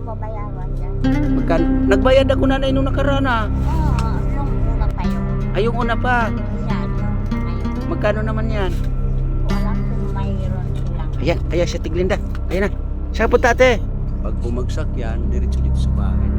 babayaran dyan. Nagbayad ako nanay nung nakaraan ah. Oo, nung una pa yun. Ay, yung una pa. Yan, yung ngayon. Magkano naman yan? Ko alam kung mayroon silang. Ayan si Tiglinda. Ayan na. Siya po tate. Pag bumagsak yan, diretso dito sa bahay.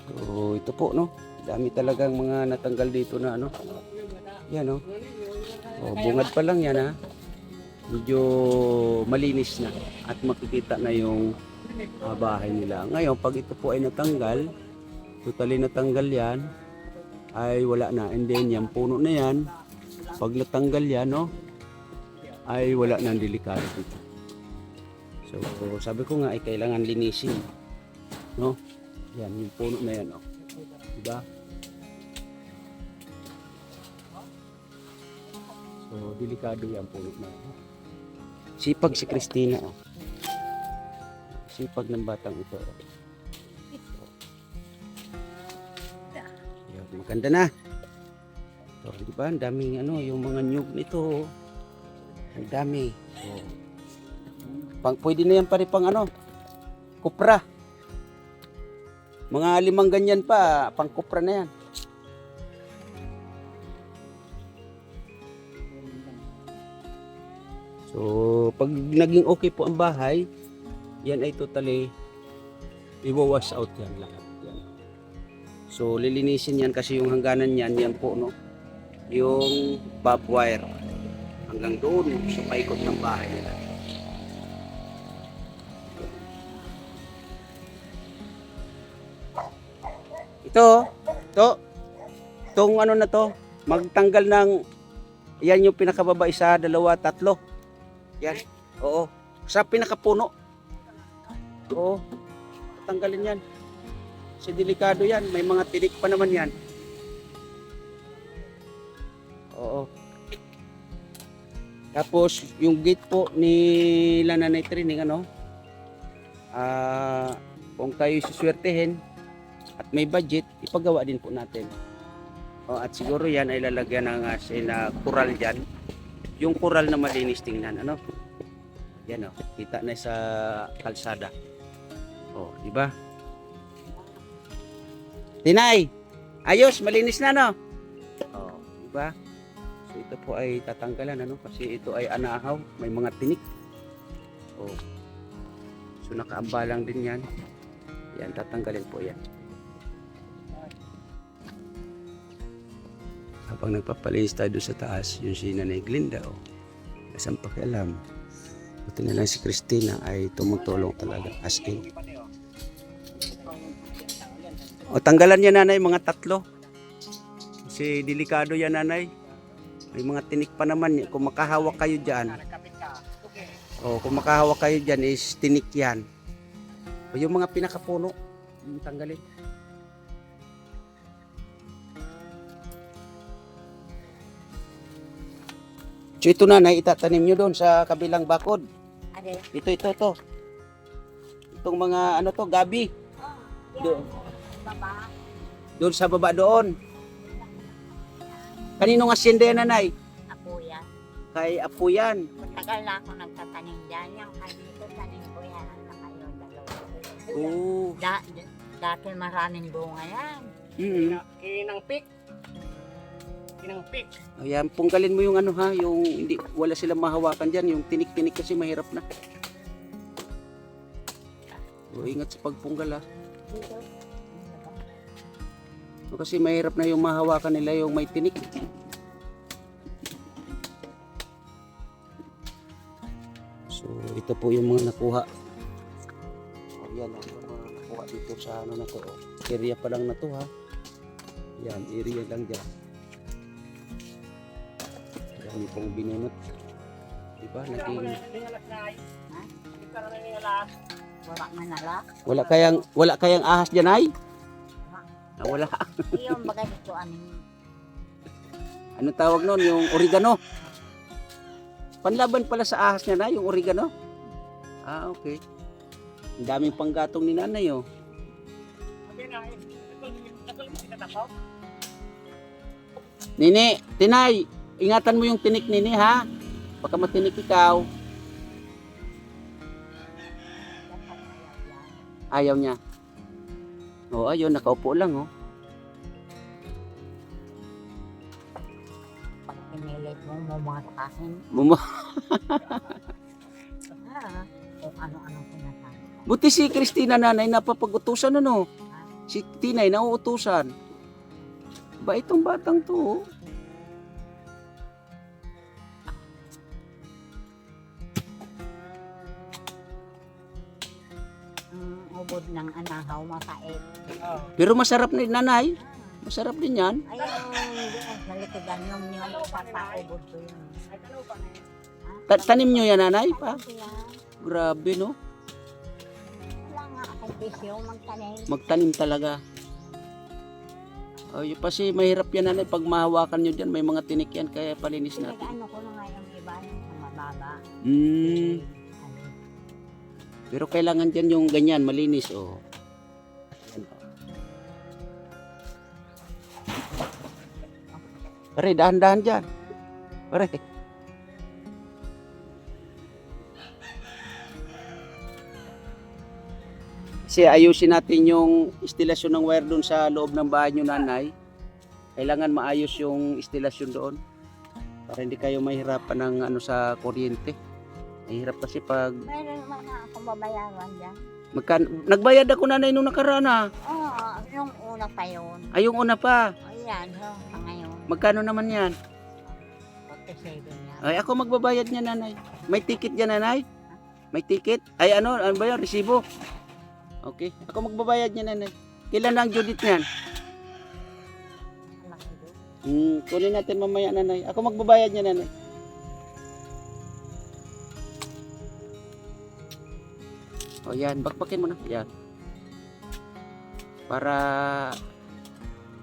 So, ito po no. Dami talagang mga natanggal dito na ano. Yan no. Oh, bungad pa lang yan ha. Medyo malinis na at makikita na yung bahay nila. Ngayon, pag ito po ay natanggal, totally natanggal yan, ay wala na. And then, yung puno na yan, pag natanggal yan, no, ay wala na ang delikado dito. So, sabi ko nga, ay kailangan linisin. No? Yan, yung puno na yan, no. Diba? So, delikado yan puno na yan. Sipag si Christina, oh. Sipag ng batang ito. Maganda na. So, di ba? Ang daming ano, yung mga nyug nito. Ang dami. So, pwede na yan pare pang ano, kupra. Mga 5 ganyan pa, pang kupra na yan. So, pag naging okay po ang bahay, yan ay totally iwawash out yan lahat. Yan. So, lilinisin yan kasi yung hangganan yan, yan po, no? Yung barbed wire hanggang doon sa paikot ng bahay nila. Itong ano na to, magtanggal ng, yan yung pinakababa, 1, 2, 3. Yan, oo. Sa pinakapuno. Oo, tanggalin yan. Kasi delikado yan, may mga tinik pa naman yan. Oo. Tapos, yung gate po ni Nanay Trining, ano, kung kayo suswertehin, at may budget, ipagawa din po natin. O, at siguro yan ay lalagyan ng kural dyan. Yung kural na malinis tingnan, ano? Yan o, kita na sa kalsada. O, di ba? Tinay, ayos, malinis na, no? O, di ba? So, ito po ay tatanggalan, ano? Kasi ito ay anahaw, may mga tinik. O, so nakaambalang din yan. Yan, tatanggalin po yan. Habang nagpapalinis tayo doon sa taas, yung si Nanay Glinda, o, kasang pakialam. Buti na lang si Christina ay tumutulong talaga, as in. O, tanggalan niya, Nanay, mga 3. Kasi delikado yan, Nanay. May mga tinik pa naman. Kung makahawak kayo dyan, o, kung makahawak kayo dyan, is tinik yan. O, yung mga pinakapuno, yung tanggalin. So ito, Nanay, itatanim nyo doon sa kabilang bakod. Ade. Ito. Itong mga ano to, gabi. Yan. Baba. Doon sa baba doon. Kaninong asyenda yan, Nanay? Apo yan. Kay Apo yan. Matagal na ako nagtatanim dyan. Yung dito, tanim ko yan. Ang nakayon, 2. Oo. Dati maraming bunga yan. Kinangpik. Ayan, pungkalin mo yung ano ha, yung hindi, wala silang mahawakan dyan. Yung tinik-tinik kasi mahirap na. So, ingat sa pagpunggal ha. Dito. So, kasi mahirap na yung mahawakan nila yung may tinik. So, ito po yung mga nakuha. Ayan, yung mga nakuha dito sa ano na to. Area pa lang na to ha. Yan, area lang dyan. Dami pong binunot. Diba? Naging... Wala man nalak. Wala kayang ahas dyan ay? Wala. Yung bagay dito, Ano tawag nun? Yung oregano. Panlaban pala sa ahas niya na, yung oregano. Ah, okay. Ang daming panggatong ni Nanay, oh. Nini, Tinay, ingatan mo yung tinik, Nini, ha? Baka matinik ikaw. Ayaw niya. Oh, ayun, nakaupo lang, oh. Pag pinilit mo, mumakain. Kung ano-ano pinatay. Buti si Christina, Nanay, napapag-utusan, ano? Si Tinay, nauutusan. Ba itong batang to, oh. Ubod ng anahaw, mapait. Pero masarap na, Nanay. Masarap din yan. Ayun, doon sa likodan yung papaubod ko yun. Tanim nyo yan, Nanay, pa? Sila, Grabe, no? wala nga akong bisyo magtanim. Magtanim talaga. Ay, kasi mahirap yan, Nanay. Pag mahawakan nyo dyan, may mga tinik yan, kaya palinis natin. Pinag-ano ko na nga yung iba yung mababa. Pero kailangan dyan yung ganyan, malinis, oh. Yan, oh. Pare, dahan-dahan dyan. Pare. Kasi ayusin natin yung istilasyon ng wire doon sa loob ng bahay nyo, nanay. Kailangan maayos yung istilasyon doon. Para hindi kayo mahirapan ng ano sa kuryente. Mahirap kasi pag... Meron naman na akong babayaran dyan. Nagbayad ako, nanay, nung nakaraan ah. Oo, yung una pa yun. Ay, yung una pa. Ayan, sa ngayon. Magkano naman yan? 47 yan. Ay, ako magbabayad niya, nanay. May ticket niya, nanay? May ticket? Ay, ano ba yan? Resibo? Okay. Ako magbabayad niya, nanay. Kailan na ang Judith niyan? Malaki doon. Kunin natin mamaya, nanay. Ako magbabayad niya, nanay. O yan, bakbakin mo na. Yan. Para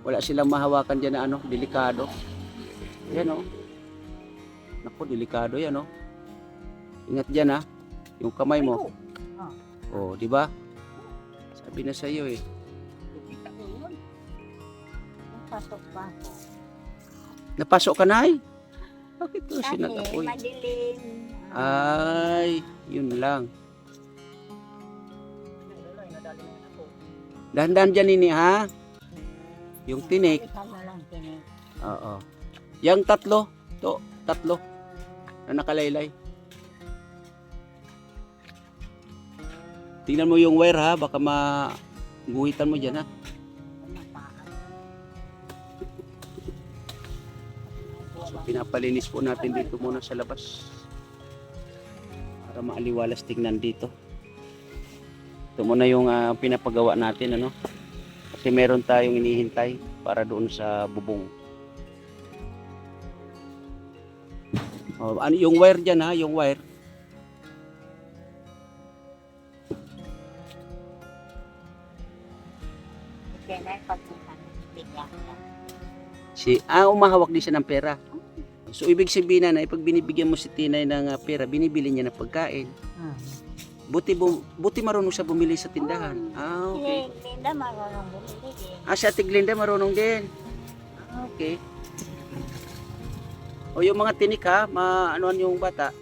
wala silang mahawakan dyan na ano, delikado. Yan o. Naku, delikado yan o. Ingat dyan ha. Yung kamay mo. O, di ba? Sabi na sa iyo eh. Pasok pa ako. Napasok ka na ay? Bakit ko Kasi sinagapoy? madilim. Ay, yun lang. Dahan-dahan dyan ini ha. Yung tinik. Ikaw na lang tinik. Oo. Yang tatlo. To, tatlo. Na nakalaylay. Tingnan mo yung wire ha. Baka maguhitan mo dyan ha. So, pinapalinis po natin dito muna sa labas. Para maaliwalas tingnan dito. Ito muna yung pinapagawa natin ano. Kasi meron tayong inihintay para doon sa bubong. Oh, ano yung wire diyan ha, yung wire. Okay na yung pagpunta ng bigyan niya. Umahawak din siya ng pera. So ibig sabihin na pag binibigyan mo si Tinay ng pera, binibili niya ng pagkain. Buti marunong siya bumili sa tindahan. Okay. Si Linda marunong bumili eh. Si Ate Glinda marunong din. Okay. O yung mga tinik ha, ano yung bata?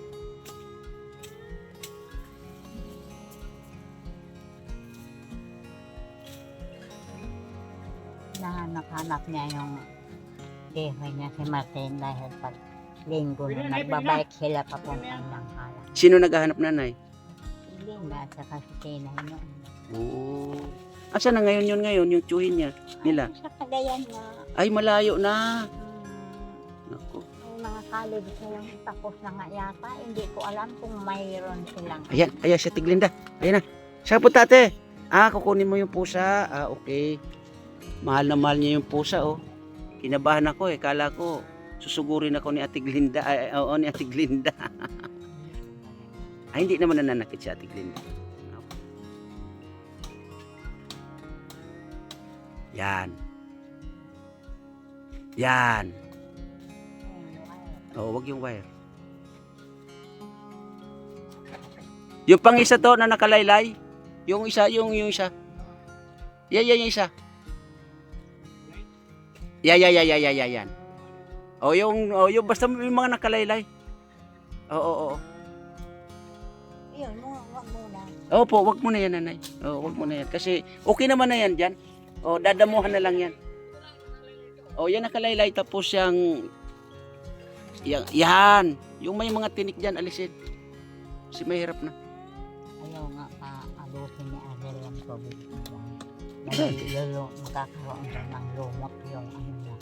Nahanap niya yung dehoy niya si Martin dahil pag linggo na nagbabike sila papuntang Langkala. Sino naghahanap, nanay? Si Linda at saka si Tina yun. Oo. Asa na ngayon yun ngayon, yung tsuhin niya, nila? Sa Cagayan nga. Ay, malayo na. Naku. May mga college silang tapos na nga yata. Hindi ko alam kung mayroon silang. Ayan si Ate Glinda. Ayan na. Siya po tate. Kukunin mo yung pusa. Okay. Mahal na mahal niya yung pusa, oh. Kinabahan ako eh. Kala ko, susugurin ako ni Ate Glinda. Oo, ni Ate Glinda. Ay, hindi naman nananakit si Ate Glinda. Yan. Yan. Oo, wag yung wire. Yung pang isa to na nakalaylay. Yung isa, yung isa. Yung isa. Yan. Yung basta yung mga nakalaylay. Oo. Yun, wag muna. Opo, wag mo na yan, nanay. Wag mo na yan. Kasi okay naman na yan dyan. Dadamuhan na lang yan. Yan nakalaylay. Tapos yan. Yung may mga tinik dyan, alisin. Kasi mahirap na. Ayaw nga alusin ni Adel yung tubig. Magkakaroon siya ng lumot yung ano niya.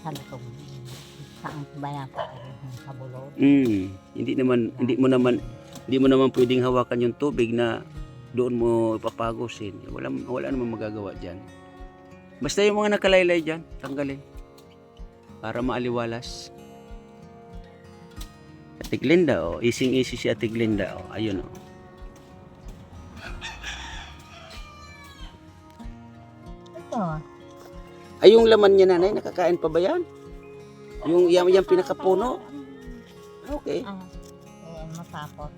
Sabi ko, saan ba yan sa bulod? Hindi mo naman pwedeng hawakan yung tubig na doon mo ipapagusin. Wala namang magagawa dyan. Basta yung mga nakalaylay dyan, tanggalin. Para maaliwalas. Ate Glinda, ising-isi si Ate Glinda, ayun, Ito. Ay, yung laman niya, nanay, nakakain pa ba yan? Yung pinakapuno? Okay. Matapot.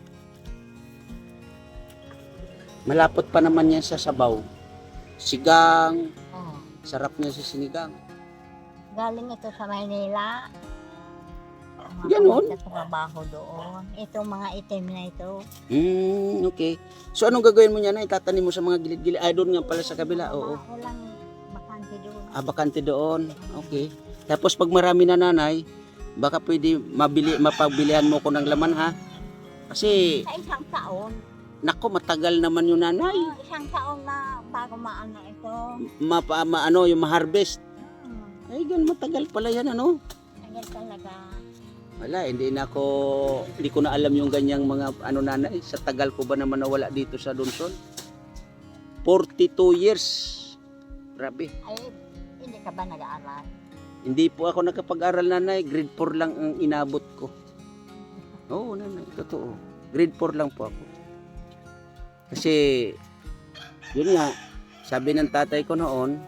Malapot pa naman yan sa sabaw. Sigang. Oh. Sarap niya sa sinigang. Galing ito sa Maynila. Ganon? Sa trabaho doon. Itong mga itim na ito. Okay. So anong gagawin mo niya na? Itatanim mo sa mga gilid-gilid. Ay, doon nga pala sa kabila. Oo. Walang bakante doon. Bakante doon. Okay. Tapos pag marami na nanay, baka pwede mapabilihan mo ko ng laman ha. Kasi, Sa isang taon. nako, matagal naman yung nanay. Isang taon na bago maano ito. Yung ma-harvest. Hmm. Ay, gan matagal pala yan, ano? Tagal talaga. Wala, hindi ko na alam yung ganyang mga nanay. Sa tagal ko ba naman nawala dito sa Dunson? 42 years. Grabe. Ay, hindi ka ba nag-aaral? Hindi po ako nakapag-aral, nanay. Grade 4 lang ang inabot ko. Oo, nanay, totoo. Grade 4 lang po ako. Kasi, yun nga, sabi ng tatay ko noon,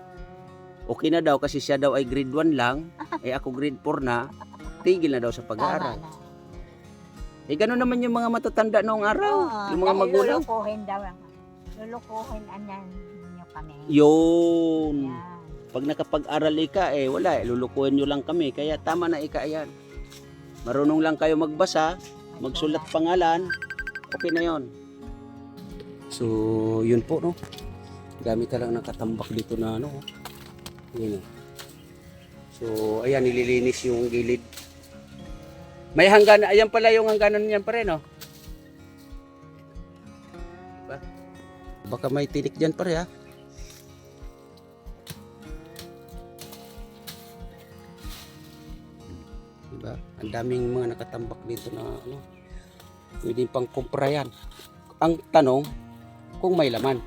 okay na daw kasi siya daw ay grade 1 lang, ako grade 4 na, tigil na daw sa pag-aaral. Tama na. Gano'n naman yung mga matatanda noong araw, yung mga dahil magulang. Lulukuhin daw. Lulukuhin anyan ninyo kami. Yun. Yan. Pag nakapag-aral ika, wala, lulukuhin nyo lang kami. Kaya tama na ika yan. Marunong lang kayo magbasa, magsulat pangalan, okay na yon. So, yun po, no? Gamit na lang nakatambak dito na, yun. So, ayan, nililinis yung gilid. May hangganan, ayan pala yung hangganan niyan pa rin, no? Diba? Baka may tinik dyan pa rin, ha? Diba? Ang daming mga nakatambak dito na pwede pang kumpra yan. Ang tanong, kung may laman.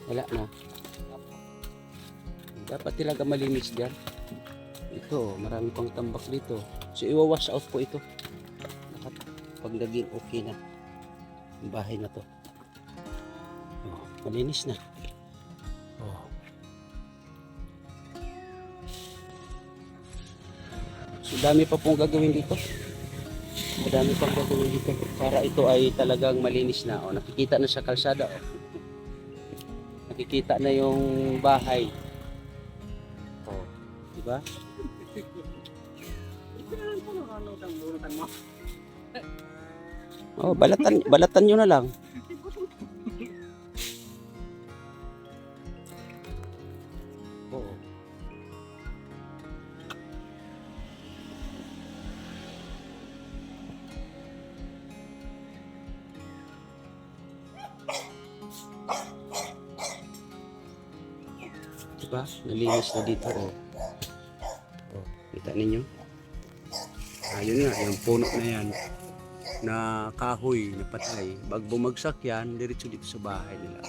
Wala na. Dapat talaga malinis dyan. Ito, marami pang tambak dito. So, iwawash out po ito. Pag naging okay na ang bahay na to. Malinis na. So, dami pa pong gagawin dito. Madami pang gagawin dito. Para ito ay talagang malinis na. Nakikita na sa kalsada. Nakikita na yung bahay. Diba? Balatan nyo na lang. Oo. Diba? Nalinis na dito, kita ninyo? Ayun nga, yung puno na yan na kahoy na patay. Pag bumagsak yan, diretso dito sa bahay nila.